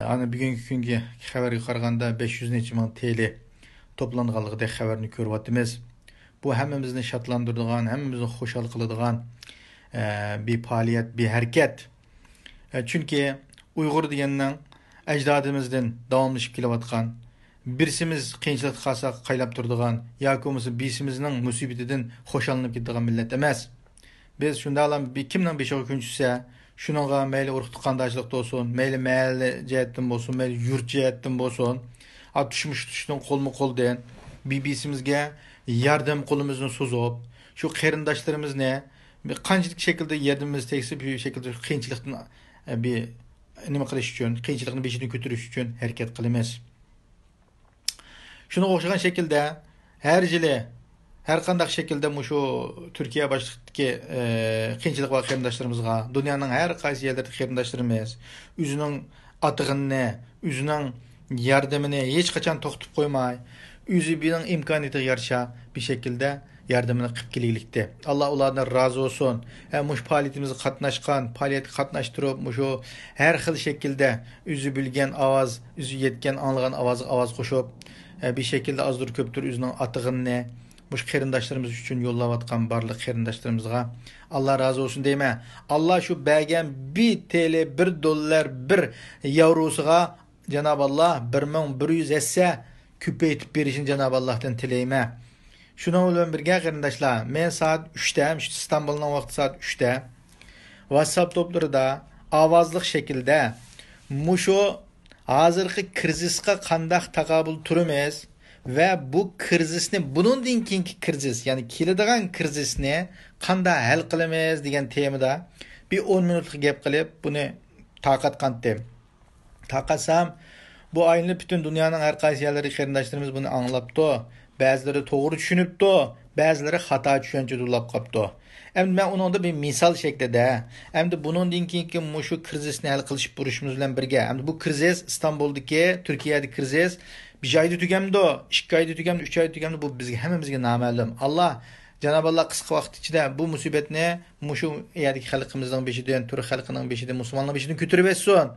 Ana bugungi kungi xabarga qaraganda 500 necha ming TL to'planganligidek xabarni ko'ryapmiz. Bu hammamizni shodlantiradigan, hammamizni xushal qiladigan bir faoliyat, bir harakat. Chunki Uyg'ur degandan ajdodimizdan davomlashib kelayotgan, birsimiz qiyinchilik qilsak qaylab turadigan yoki bo'lmasa bisimizning musibatidan xushallanib ketadigan millat emas. Biz shunday bir kimning beshig'i kun tushsa, shuningga mayli urug' qandoshlik bo'lsin, mayli mahalli jihatdan bo'lsin, mayli yurt jihatdan bo'lsin, tushdan qo'lma qo'ldan BBC'mizga yordam qo'limizni so'zib, shu qarindoshlarimizni qanchalik shaklda yordamimiz tegsa, bu shaklda qiyinchilikdan bir nima qilish uchun, qiyinchilikni beshidan ko'tarish uchun harakat qilamiz. Shunga o'xshagan shaklda har yili her qanday şekilde şu Türkiye başlıktaki qiyinchilik va qarindoshlarimizga, dunyoning har qaysi yerlardagi qarindoshlarimiz o'zining atig'ini, o'zining yordamini hech qachon to'xtatib qo'ymay, o'zining imkoniyatiga yarasha bir şekilde yordamini qilib kelaylikdi. Alloh ulardan rozi bo'lsin. Mush faoliyatimizga qatnashgan, faoliyatga qatnashtirib, shu har xil shaklda o'zi bilgan ovoz, o'zi yetgan anglagan ovoz qo'shib, bir şekilde azdır ko'pdir o'zining atig'ini Muş qarindoshlarimiz uchun yo'llayotgan barliq qarindoshlarımızga Allah razı olsun deyme. Allah şu bergen 1 TL, 1 dollar, 1 yevrosuga Cenab-ı Allah 1100 etse küpeytip berişin Cenab-ı Allah'tan tileyme. Şuna olan birge qarindoshlar, men saat 3'te, İstanbul'un vakti saat 3'te WhatsApp topları da avazlık şekilde muşu hazırki kriziska kandak takabül turumez ve bu krizisni bundan keyingi krizis, yani keladigan krizisni qanday hal qilamiz degan temada bir 10 minutlik gap qilib buni taqatqandim. Taqasam bu ayni bütün dünyanın har qaysi yerlari qarindoshlarimiz buni anglabdi. Ba'zilari to'g'ri tushunibdi, ba'zilari xato tushuncha ulab qopdi. Endi men uningda bir misol shaklida, endi bundan keyingi shu krizisni hal qilish burishimiz bilan birga, endi bu krizis İstanbul'daki, Türkiye'deki krizis bir ayda tugamdi, 2 ayda tugamdi, 3 ayda tugamdi, bu bizga hammamizga noma'lum. Allah Cenab-ı Allah qisqa vaqt ichida bu musibatni shu yerdagi xalqimizning beshidan, Türk xalqining beshidan, musulmonlar beshidan ko'tarib etsin.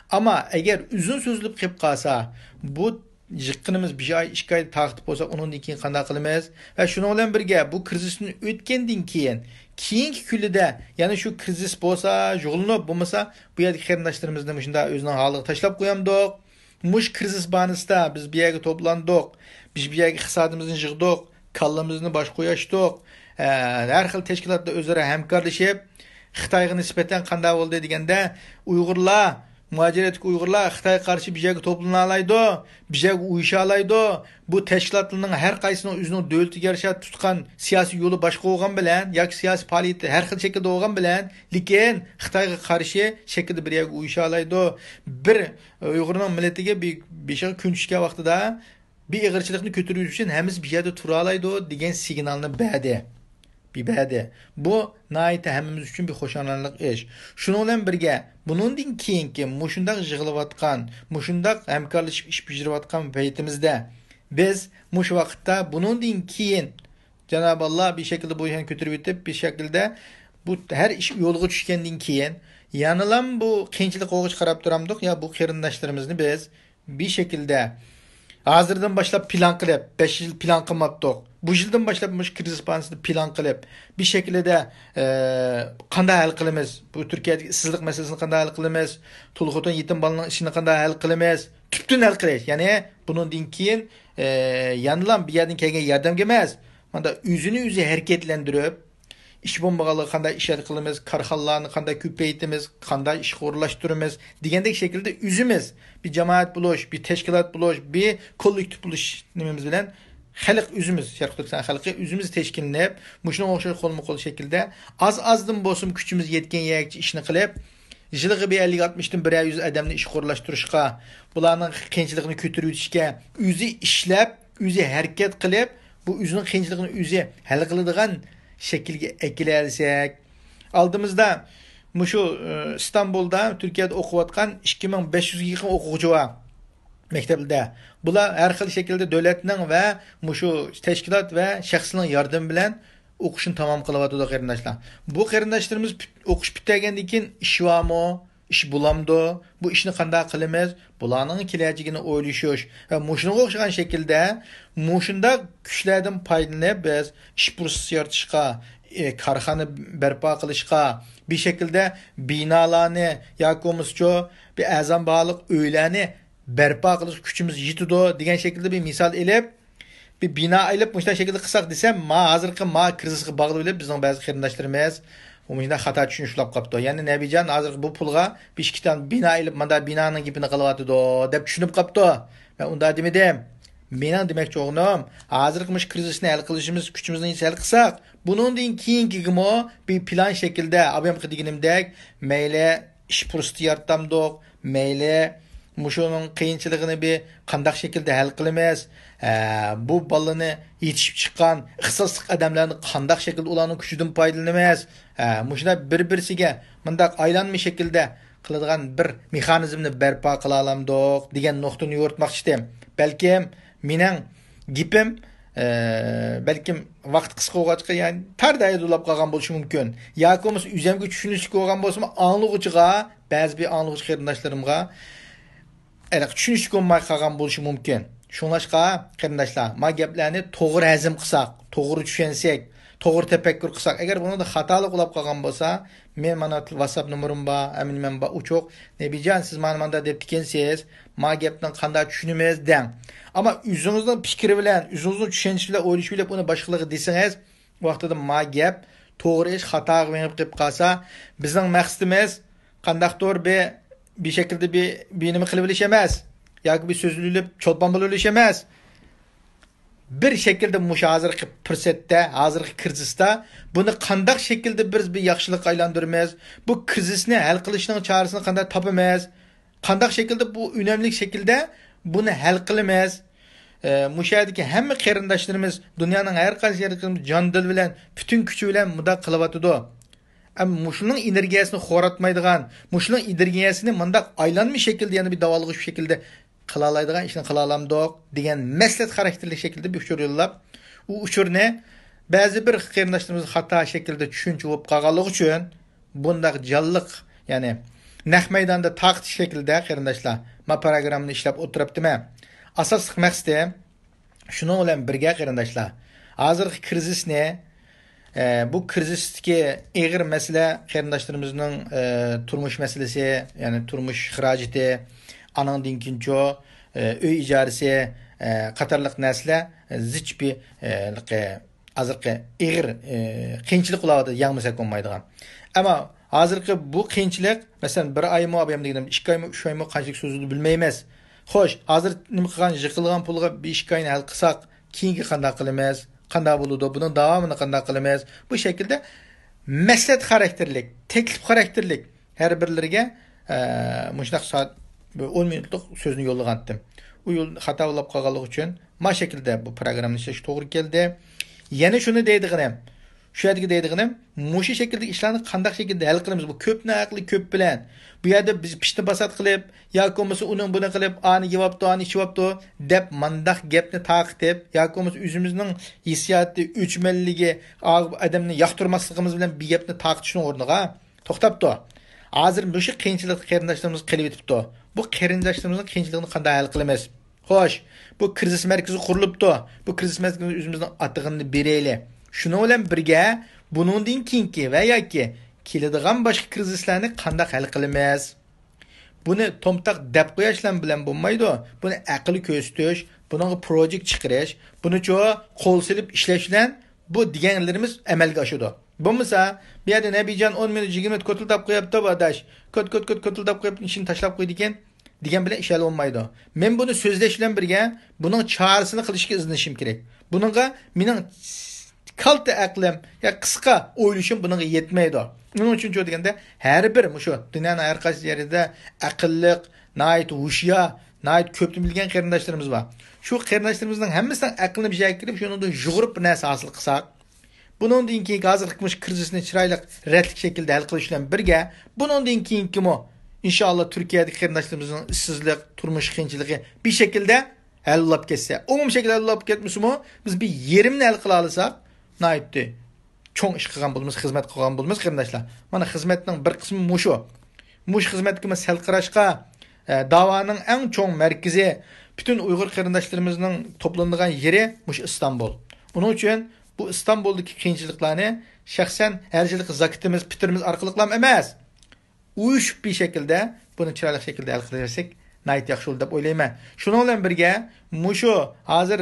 Ama eğer uzun sözlük qilib qolsa, bu jiqqinimiz bir ay, 2 ay taqtib bo'lsa, undan keyin qanday qilamiz? Va shuni bilan birga bu krizisni o'tgandan keyingi kunida, ya'ni shu krizis bo'lsa, jug'linib bo'lmasa, bu yerdagi qarindoshlarimizni shunda o'zining holiga tashlab qo'yamdik. Mush krizis banisida biz bir yerga to'plandik, biz bir yerga iqtisodimizni yig'dik, kallamizni bosh qo'yashdik, har xil tashkilotlar o'zaro hamkorlashib, Xitoyga nisbatan qanday bo'ldi deganda, Uyg'urlar muhaciretlik Uyg'urlar Xitoyga qarshi bir yerga to'planalaydi, bir yerga uyushalaydi. Bu tashkilotlarning har qaysining o'zining davlatiga yarasha tutgan siyosiy yo'li boshqa bo'lgan bilan yoki siyosiy faoliyati har xil shaklda bo'lgan bilan, lekin Xitoyga qarshi shaklda bir yerga uyushalaydi. Bir Uyg'urning millatiga bir beshiga kun tushgan vaqtida bir ig'irchilikni ko'tarish uchun hammamiz bir yerda tura olaydi degan signalni berdi. Bu naite hemmimiz için bir hoşlanarlık iş. Şununla birge bunundan keyinki muşundaq yığılıvatkan, muşundaq hemkarlaşıp iş pişirivatkan beytimizde biz muş vakitte bunundan keyin Cenab-ı Allah bir şekilde bu işini götürüp etip bir şekilde bu her iş yolga düşkenden keyin yanılan bu qiyinchilik oğuş qarab turamdık ya bu qarindoshlarimizni biz bir şekilde hazırdan başlap plan qilib 5 yil plan qilmabdik. Bu yildan başlap mush kriz banisida plan qilib bir şekilde qanday hal qilamiz? Bu Türkiye'deki işsizlik meselesini qanday hal qilamiz? To'liq yetim bolaning ishini qanday hal qilamiz? Tüptün hal qilish. Ya'ni bundan keyin yanılan bir yerdan kelgan yordamga emas, mana o'zini o'zi harakatlantirib, ish bo'lmaganligi qanday ish qilamiz, korxonalarni qanday ko'paytiramiz, qanday ish o'rlashtiramiz degandek shaklda o'zimiz bir jamoat bo'lish, bir tashkilot bo'lish, bir kollektiv bo'lish nimamiz bilan xalq o'zimiz, Sharq Turkiston xalqi o'zimiz tashkillab, shunga o'xshash qo'lma-qo'l shaklda azdan bo'lsin kuchimiz yetgan yergacha ishni qilib, yiliga 50-60 dan 100 odamni ish o'rlashtirishga, bularning qiyinchiligini ko'tarib o'tishga, o'zi ishlab, o'zi harakat qilib, bu o'zining qiyinchiligini o'zi hal qiladigan şekilde eklersak, aldığımızda şu İstanbul'da Türkiye'de okuvatkan 2500'e yakın okuyucu var mektepte. Bular her xil şekilde devletinin ve şu teşkilat ve şahsının yardım bilen o'qishni tamom qilyapti qarindoshlar. Bu qarindoshlarimiz o'qish bittagandan keyin ish varmi, iş bulamdı. Bu işni qanday qilamiz? Bularning kelajagini o'ylashish va mushunga o'xshagan shaklda mushunda kuchlardan foydalanib biz ish fursati yaratishga, korxona barpo qilishga, bir şekilde binalarni yoki bo'lmasa bir azam bog'liq uylarni barpo qilish kuchimiz yetidi degan shaklda bir misol elib bir bino ilib mushunday shaklda qilsak desam, hozirgi krizisga bog'liq bilib bizning ba'zi qarindoshlarimiz umumda xato tushunishlar qolibdi. Ya'ni Nabijon hozir bu pulga bir ikki ton bino ilib mana binoning gapini qilyotidi deb tushunib qolibdi. Men unda demedim. Mening demoqchi o'g'lim, hozirgi krizisni hal qilishimiz kuchimizni hal qilsak, bundan keyingigimi bir plan shaklda, abamga deganimdek, mayli ish fursati yaratamdiq, mayli mushuning qiyinchiligini bir qandaq shaklda hal qilamiz. Bu balani yetishib chiqqan ixtisosli odamlarni qandaq shaklda ularning kuchidan foydalanamiz. Mushuna bir-birsiga mundaq aylanma shaklda qiladigan bir mexanizmni barpo qila olamdiq degan nuqtani yo'rtmoqchi edim. Balkim mening gapim balkim vaqt qisqa bo'lg'achqa, ya'ni tarday ulab qolgan bo'lishi mumkin. Yoki bo'lmasa o'zimga tushunishga bo'lgan bo'lsa, anglag'uchiga, ba'zi bir anglag'uchi qarindoshlarimga tushunishga bo'lmay qolgan bo'lishi mumkin. Shunlashqa qarindoshlar, ma gaplarni to'g'ri hazm qilsak, to'g'ri tushunsak, to'g'ri tafakkur qilsak, agar bunda xatolik bo'lib qolgan bo'lsa, men mana WhatsApp nomerim bor, men bor uchoq. Nebijon, siz mana deb ekansiz, ma gapni qanday tushunamiz deng. Ama o'zingizning fikri bilan, o'zingizning tushunish bilan o'ylash bilan buni boshqalarga desangiz, vaqtida ma gap to'g'ri ish xato qilib qolsa, bizning maqsadimiz qandaqdir bir shaklda bir nima qilib olish emas, yoki bir so'zlilib cho'lpon bo'lib olish emas. Bir şekilde hozirgi fursatda, hozirgi krizisda buni qandaq shaklda biz bir yaxshilik aylantiramiz, bu krizisni hal qilishning chorasini qanday topamiz, qandaq shaklda bu önemli shaklda buni hal qilamiz. Mushadagi hamma qarindoshlarimiz dunyoning har qaysi yerida jon dil bilan, butun kuchi bilan mudaq qilyapti. Ama mushuning energiyasini xo'ratmaydigan, mushuning energiyasini mundaq aylanma shaklda, yana bir davolg'ish shaklda qila oladigan ishni qila olamdiq degan maslahat xarakterli shaklda bir uchur yo'llab, u uchurni ba'zi bir qarindoshlarimiz xato shaklda tushuncha bo'lib qolganligi uchun bundaq jonliq, ya'ni naq maydonda taqt shaklda qarindoshlar ma programmani ishlab o'tiribdiman. Asosiy maqsadim shuning bilan birga qarindoshlar, hozirgi krizisni bu krizisdagi og'ir masala qarindoshlarimizning turmush masalasi, ya'ni turmush xarajati, anandan kincho uy ijarasi qatorliq narsalar zich bir hozirgi og'ir qiyinchilik ularda yangmasak bo'lmaydigan. Ammo hozirgi bu qiyinchilik, masalan, bir oymi, ham deganim 2 oymi, 3 oymi qanchalik so'zini bilmaymiz. Xo'sh, hozir nima qilgan, yiqilgan pulga 5 oyni hal qilsak, keyingi qanday qilamiz? Qanday bo'ladi? Buning davomini qanday qilamiz? Bu shaklda maslahat xarakterlik, taklif xarakterlik har birlariga mushunaq soat 10 minutlik so'zni yo'llagandim. U yo'l xato bo'lib qolganligi uchun ma shaklda bu programmani ishlash to'g'ri keldi. Yana shuni deydiganim, shu yerga deydiganim, mushu shaklda ishlarni qanday shaklda hal qilamiz? Bu ko'p naqli ko'p bilan. Bu yerda biz pishni basat qilib, yoki bo'lmasa uning buni qilib, ani yevapti, ani ichibapti deb mandaq gapni taqib, yoki bo'lmasa o'zimizning hissiyoti, o'chmanligi, odamni yoqtirmasligimiz bilan bir gapni taqishning o'rniga to'xtabdi. Hozir bu qiyinchilik qarindoshlarimiz qilib o'tibdi. Bu qarindoshlarimizni qiyinchiligini qanday hal qilamiz? Xo'sh, bu krizis markazi qurilibdi. Bu krizis markaziga o'zimizning atig'ini beraylik. Shuni bilan birga buningdan keyingi va yoki keladigan boshqa krizislarni qanday hal qilamiz? Buni tomtaq deb qo'yishlar bilan bo'lmaydi. Buni aql ko'rsatish, bunga projekt chiqarish, buni qo'l silib ishlash bilan bu deganlarimiz amalga oshadi. Bo'lmasa, bu yerda Nabijon 10 minut 20 minut ko'tiltab qo'yapti badash. Ko'tiltab qo'yib ishini tashlab qo'ydi ekan degan bilan ish hal bo'lmaydi. Men buni so'zlash bilan birga buning chorasini qilishga izinlashim kerak. Buningga mening kalta aqlim ya qisqa o'ylashim buningga yetmaydi. Buning uchun deganda har bir shu dunyoning har qaysi yerida aqlliq, nayt hushyor, nayt ko'pni bilgan qarindoshlarimiz bor. Shu qarindoshlarimizning hammasidan aqlni bir joyga kirib, shuni yug'urib bir narsa hosil qilsak, buningdan keyin hozirgi krizisni chiroyli ratlik shaklda hal qilish bilan birga, buningdan keyingimi inshaalloh Turkiyadagi qarindoshlarimizning ishsizlik, turmush qiyinchiligi bir shaklda hal bo'lib ketsa, umum shaklda hal bo'lib ketmasmi, biz bir yerimni hal qila olsak, naytdi cho'ng ish qilgan bo'lamiz, xizmat qilgan bo'lamiz qarindoshlar. Mana xizmatning bir qismi mushu. muş xizmatimiz salqirashqa da'voning eng cho'ng markazi bütün Uyg'ur qarindoshlarımızın toplanadigan yeri muş İstanbul. Onun uchun bu İstanbul'daki qiyinchiliklarni shaxsan har yillik zakitimiz, fitrimiz orqali emas, uyushib bir şekilde bunu chiroyli şekilde hal qilsak nayt yaxshi bo'ladi deb o'ylayman. Shuning bilan birga mushu hozir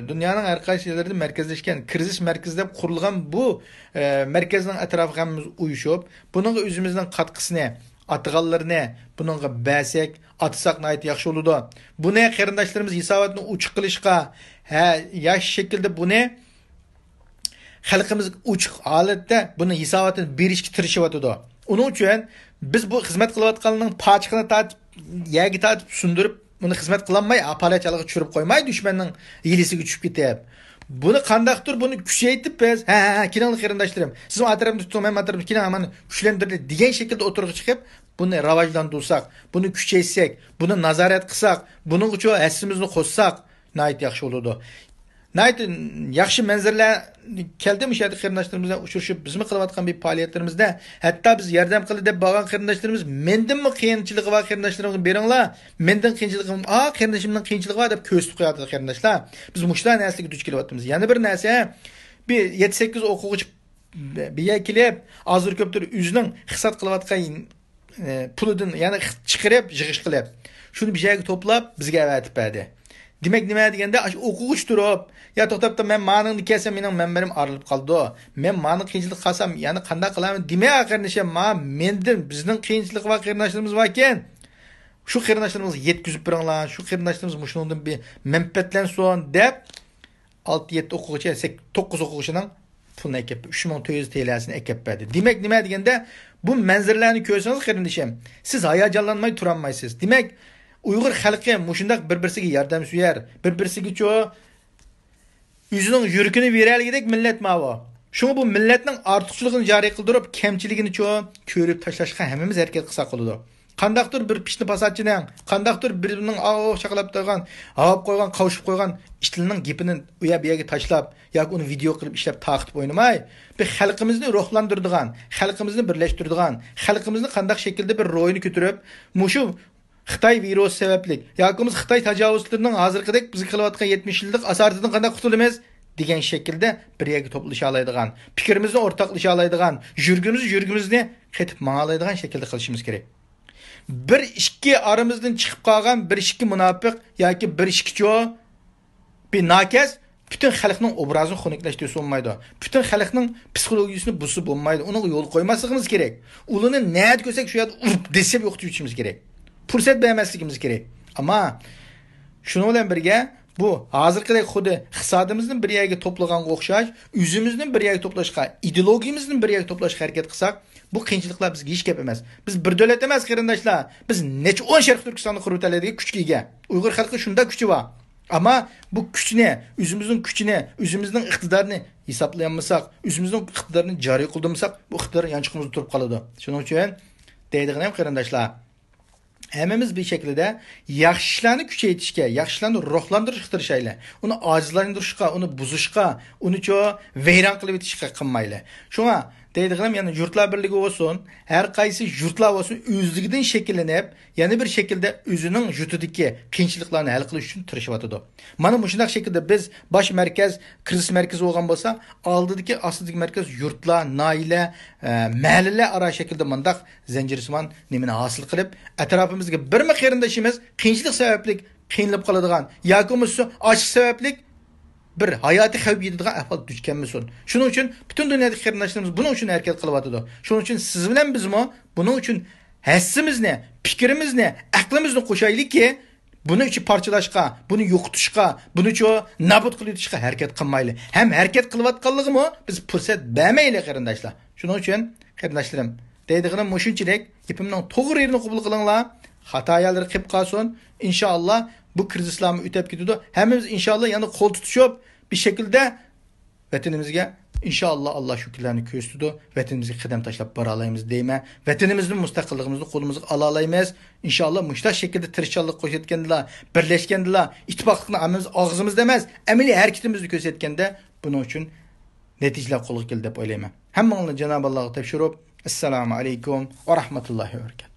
dunyoning har qaysi yerlarida markazlashgan krizis markazi deb qurilgan bu markazning atrofiga hamimiz uyushib, buning o'zimizning qatqisini, atg'anlarni buningga basak, atsak nayt yaxshi bo'ladi. Buni qarindoshlarimiz hisobotni uchiq qilishga, yosh shaklda buni xalqimiz uchiq holatda buni hisobotini berishga tirishyapti. Onun uchun biz bu xizmat qilayotganlarning pochiqini tatib, yagi tatib sundurib, buni xizmat qilolmay, apalachalarga tushirib qo'ymay, dushmanning yelisiga tushib ketib. Buni qandaqdir buni kuchaytirib biz, keling qarindoshlarim, siz atrofimda tuting, men atrofimda keling, mana kuchlantirdi degan shaklda o'tirib chiqib, buni rivojlantirsak, buni kuchaytsak, buni nazorat qilsak, buning uchun hassimizni qo'shsak, nayt yaxshi bo'ladi. Nayt yaxshi manzarlar keldi o'sha qarindoshlarimiz bilan uchrashib, bizmi qilayotgan bir faoliyatlarimizda, hatto biz yordam qildi deb bo'lgan qarindoshlarimiz, mendanmi qiyinchiligi bor qarindoshlarimga beringlar, mendan qiyinchiligim, qarindashimdan qiyinchiligi bor deb ko'rsatib qo'yadi qarindoshlar. Biz mushlar narsaga duch kelyapmiz. Yana bir narsa, bir 7-8 o'quvchi biya kelib, azir ko'pdir o'zining hisob qilayotgan pulidan, ya'ni chiqarib, yig'ish qilib, shuni bir joyga to'plab bizga avatib berdi. Demek nima deganda o'quvchi turib, ya to'xtabda men ma'nini kelsam mening manbarim arilib qoldi. Men ma'ni qiyinchilik qilsam, ya'ni qanday qilaman? Demay qarindashim, mendan bizning qiyinchilik va qarindoshlarimiz bor ekan. Shu qarindoshlarimizni yetkazib beringlar, shu qarindoshlarimiz mushundan bir manfaatlansin deb 6-7 o'quvchi, 9 o'quvchining pulini ekib, 3400 TL'sini ekib berdi. Demek nima deganda bu manzarlarni ko'rsangiz qarindashim, siz hayajonlanmay turolmaysiz. Demek Uyg'ur xalqi mushundaq bir-birsiga yordam suyar, bir-birsiga o'zining yurkini beralgidek millat mavo. Shunga bu millatning ortiqchiligini joriy qildirib, kamchiligini ko'rib tashlashga hammamiz harakat qilsak bo'ladi. Qandaqdir bir pishni pasatchining, qandaqdir birining chaqalab turgan, avab qo'ygan, qavishib qo'ygan ishlining gapini u yerga tashlab yoki uni video qilib ishlab taqib o'ynamay, bir xalqimizni ruhlantiradigan, xalqimizni birlashtiradigan, xalqimizni qandaq shaklda bir ro'yini ko'tarib, mushu Xitoy virusi sababli yoki biz Xitoy tajovuzlarining hozirgidek biz qilayotgan 70 yillik asardan qanday qutulamiz degan shaklda bir yerga to'plasha oladigan, fikrimizni o'rtoqlasha oladigan, yurgimizni qetib ma'nolaydigan shaklda qilishimiz kerak. Bir ikki aramizdan chiqib qolgan bir ikki munofiq yoki bir ikki bir nakaz bütün xalqning obrazini xunuklaştırsa olmaydı. Bütün xalqning psixologiyasini buzib olmaydı. Ona yo'l qo'ymasligimiz kerak. Ularni niyat ko'rsak shu yerda urib desib yo'qotishimiz kerak. Fursat bermasligimiz kerak. Ama shuni bilan birga bu hozirgidek xuddi hisobimizni bir yerga to'plaganga o'xshash, o'zimizni bir yerga to'plashga, ideologiyamizni bir yerga to'plashga harakat qilsak, bu qiyinchiliklar bizga hech gap emas. Biz bir davlat emas qarindoshlar. Biz necha 10 Sharq Turkistonni qurib oladigan kuchga ega. Uyg'ur xalqi shunda kuchi bor. Ama bu kuchni, o'zimizning iqtidorini hisoblayolmasak, o'zimizning iqtidorini joriy qildirmasak, bu iqtidor yanchiqimizda turib qoladi. Shuning uchun deydiganim qarindoshlar, hammamiz bir şekilde yaxshilarni kuchaytirishga, yaxshilarni ruhlantirishga tirishaylik. Uni ojizlantirishga, uni buzishga, uni vayron qilib etishga qilmayli. Shunga deydiganim, yana yurtlar birligi bo'lsin, har qaysi yurtlar bo'lsin o'zligidan shakllanib, yana bir shaklda o'zining yurtidagi qiyinchiliklarni hal qilish uchun tirishyapti. Mana shunday shaklda biz bosh markaz, krizis markazi bo'lgan bo'lsa, oldidagi ostidagi markaz yurtlar, noila, mahallalar aro shaklda mundaq zanjirsimon nimani hosil qilib, atrofimizga bir qarindoshimiz qiyinchilik sababli qiynalib qoladigan yoki bo'lmasa ochiq sababli bir hayati xavf yetadigan ahvol duch kelmasin. Shuning uchun butun dunyodagi qarindoshlarimiz buning uchun harakat qilyapti. Shuning uchun siz bilan bizmi buning uchun hassimizni, fikrimizni, aqlimizni qo'shaylikki, buni uchun parchalashga, buni yo'qotishga, buni nabud qilib etishga harakat qilmaylik. Ham harakat qilayotganligimi biz fursat bermaylik qarindoshlar. Shuning uchun qarindoshlarim, deydiganim mushunchalik, ipimning to'g'ri yerini qabul qilinglar. Xatoyalar qilib qolsin. İnşallah bu krizislarni o'tib ketadi. Hammamiz inshaalloh yana qo'l tutishib bir shaklda vatanimizga inshaalloh Alloh shukrlarni ko'rsatdi. Vatanimizga qadam tashlab bora olamiz deyman. Vatanimizning mustaqilligimizni qo'limizga ola olamiz. Inshaalloh mushtaq shaklda tirishchilik qo'shayotganlar, birlashganlar, ittifoqlikni hammamiz og'zimizda emas, amaliy harakatimizni ko'rsatganda buning uchun natijalar qo'lga keldi deb o'ylayman. Hammanglarni Janob Allohga topshirib, assalomu alaykum va rahmatullohi va barakatuh.